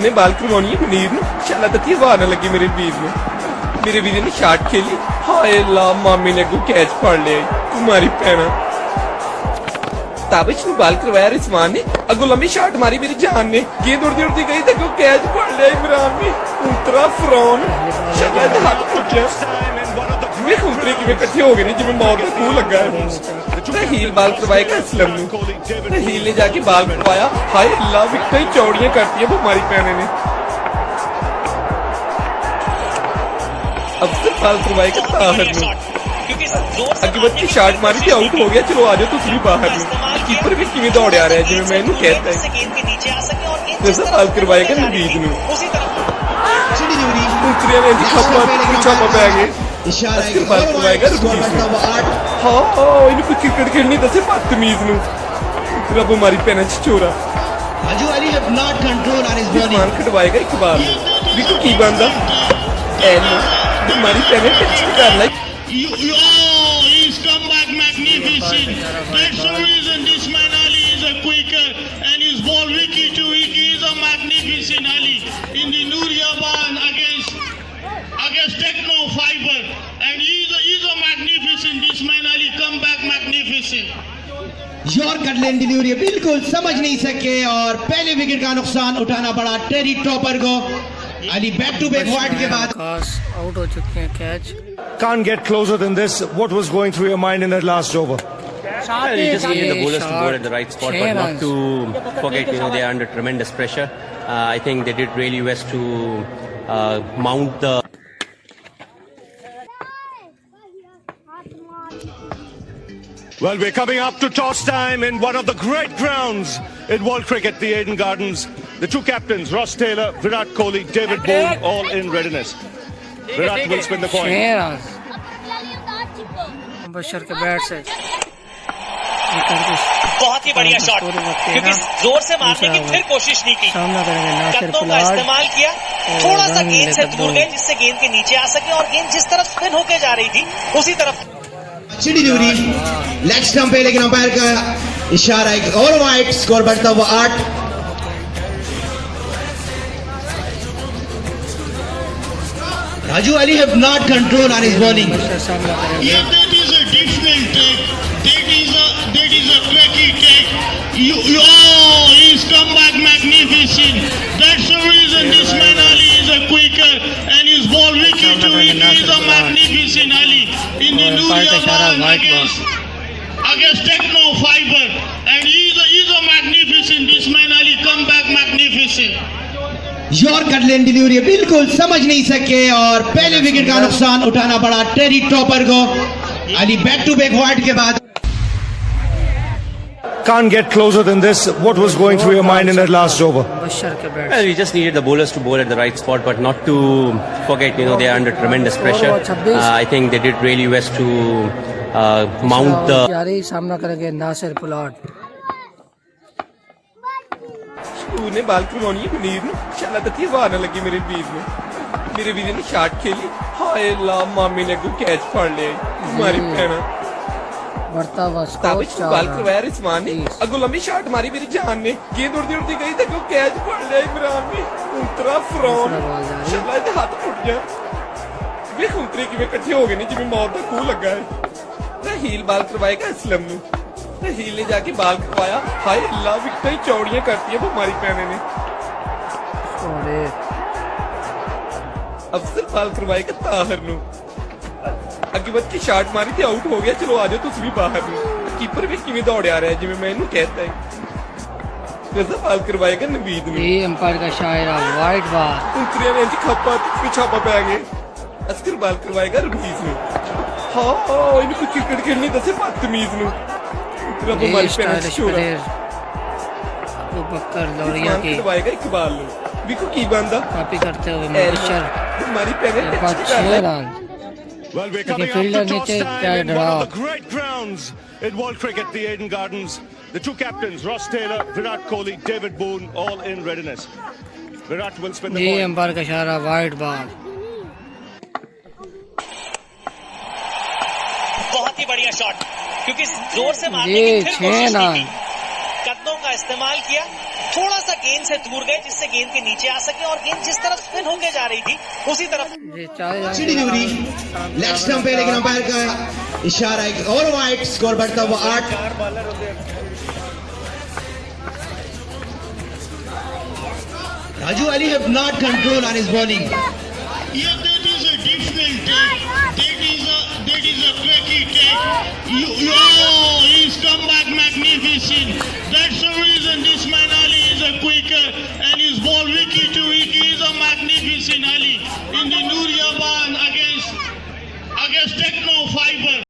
ने बाल करवानी है मुनीर ने शाला तक हवा ना लगी मेरे वीर ने। मेरे वीर ने शाट खेली, हाय ला मामी ने अगू कैच फड़ लिया कुमारी भैना। ताबिश ने बाल करवाया रिजवान ने, अगू लंबी शाट मारी मेरी जान ने, गेंद उड़ती उड़ती गई तो कैच फड़ लिया इमरान ने। उतरा फ्रॉन शाला दे हाथ फुटिया वे उतरे कि इकट्ठे हो गए जिवें मौत का खूह लगा है। हील बाल करवाएगा असलम ने, हील ने जाके बाल करवाया, हाय अल्लाह विकटा ही चौड़ियां करती है हमारी भैने ने। अफसर बाल करवाएगा ताहर ने, अगे बच्ची शाट मारी थी आउट हो गया, चलो आ जाओ तुम भी बाहर में। कीपर भी किवें दौड़ आ रहा है जिवें मैं इन्हू कहता है। जैसा बाल करवाएगा नवीद ने, दूसरे ने छापा पै गए। असकर बाल करवाएगा हाँ इन्हें कोई क्रिकेट खेलनी दसे बदतमीज नू रब हमारी भैन चोरा मान कटवाएगा इकबाल बिल्कुल की बनता हमारी भैन टच कर लाई। Against Techno Fiber, and he's a magnificent. This man Ali come back magnificent. Yorker length delivery बिल्कुल समझ नहीं सके और पहले विकेट का नुकसान उठाना पड़ा टेरी टॉपर को। Ali back to back wide के बाद आउट हो चुके हैं। Catch Can't get closer than this. What was going through your mind in that last over? Well, you just needed the bowlers to bowl at the right spot, but not to forget, they are under tremendous pressure. I think they did really best to mount the. Well, we're coming up to toss time in one of the great grounds in world cricket, the Eden Gardens. The two captains, Ross Taylor, Virat Kohli, David Bowen, all in readiness. Virat will spin the coin. बशर के bat से बहुत ही बढ़िया shot, क्योंकि जोर से मारने की फिर कोशिश नहीं की, कदमों का इस्तेमाल किया, थोड़ा सा गेंद से दूर गए जिससे गेंद के नीचे आ सके और गेंद जिस तरफ स्पिन होके जा रही थी उसी तरफ। अच्छी डिलीवरी लेग स्टंप पे, लेकिन अंपायर का इशारा एक और वाइड, स्कोर बढ़ता हुआ 8। Raju Ali have not control on his bowling. Yeah, that is a different take. That is a tricky take. He's come back magnificent. That's the reason this man Ali is a quicker and his ball wicket to wicket is a magnificent Ali in the Nuriyaban against Techno Fiber, and he's a magnificent. This man Ali come back magnificent. Yorker length delivery बिल्कुल समझ नहीं सके और पहले wicket का नुकसान उठाना पड़ा टेरी टॉपर को। Ali back to back wide के बाद Can't get closer than this. What was going through your mind in that last over? बशर के bat Well, we just needed the bowlers to bowl at the right spot, but not to forget, they are under tremendous pressure. I think they did really best to mount the. यारी सामना करेंगे नासिर पुलाट। ने बाल करवानी है मुनीर ने शाला तक हवा ना लगी मेरे वीर ने। मेरे वीर ने शाट खेली, हाय ला मामी ने अगू कैच फड़ लिया हमारी भैना। बढ़ता हुआ ताबिश ने बाल करवाया रिजवान ने, अगू लंबी शाट मारी मेरी जान ने, गेंद उड़ती उड़ती गई तो कैच फड़ लिया इमरान ने। उतरा फ्रॉन शाला दे हाथ फुटिया वे उतरे कि इकट्ठे हो गए जिवें मौत का खूह लगा है। हील बाल करवाएगा असलम ने, हील ने जाके बाल करवाया, हाय अल्लाह विकटा ही चौड़ियां करती है हमारी भैने ने। अफसर बाल करवाएगा ताहर नु, अगे बच्ची शाट मारी थी आउट हो गया, चलो आ जाओ तुम भी बाहर में। कीपर भी किवें दौड़ आ रहा है जिवें मैं इन्हू कहता है। जैसा बाल करवाएगा नवीद ने, ये अंपायर का शायरा वाइड बाल, दूसरे ने खप्पा छापा पै गए। अस्कर बाल करवाएगा रमीज ने हाँ इन्हें कोई क्रिकेट खेलनी दसे बदतमीज नू रब हमारी भैन चोरा लोरिया की कटवाएगा इकबाल ने बिल्कुल की बनता कॉपी करते हुए बशर हमारी भैन टच कर 6 run. Well, we're coming up to toss time in one of the great grounds in world cricket, the Eden Gardens. The two captains, Ross Taylor, Virat Kohli, David Bowen, all in readiness. Virat will spin the ये coin. Umpire का इशारा wide ball. बहुत ही बढ़िया shot, क्योंकि जोर से मारने की फिर कोशिश नहीं की, कदमों का इस्तेमाल किया, थोड़ा सा गेंद से दूर गए जिससे गेंद के नीचे आ सके और गेंद जिस तरफ स्पिन होके जा रही थी उसी तरफ ये चाहे अच्छी डिलीवरी लेग स्टंप पे, लेकिन अंपायर का इशारा है और वाइड, स्कोर बढ़ता हुआ 8। Raju Ali have not control on his bowling. Yeah, that is a different take. That is a tricky take. He's come back magnificent.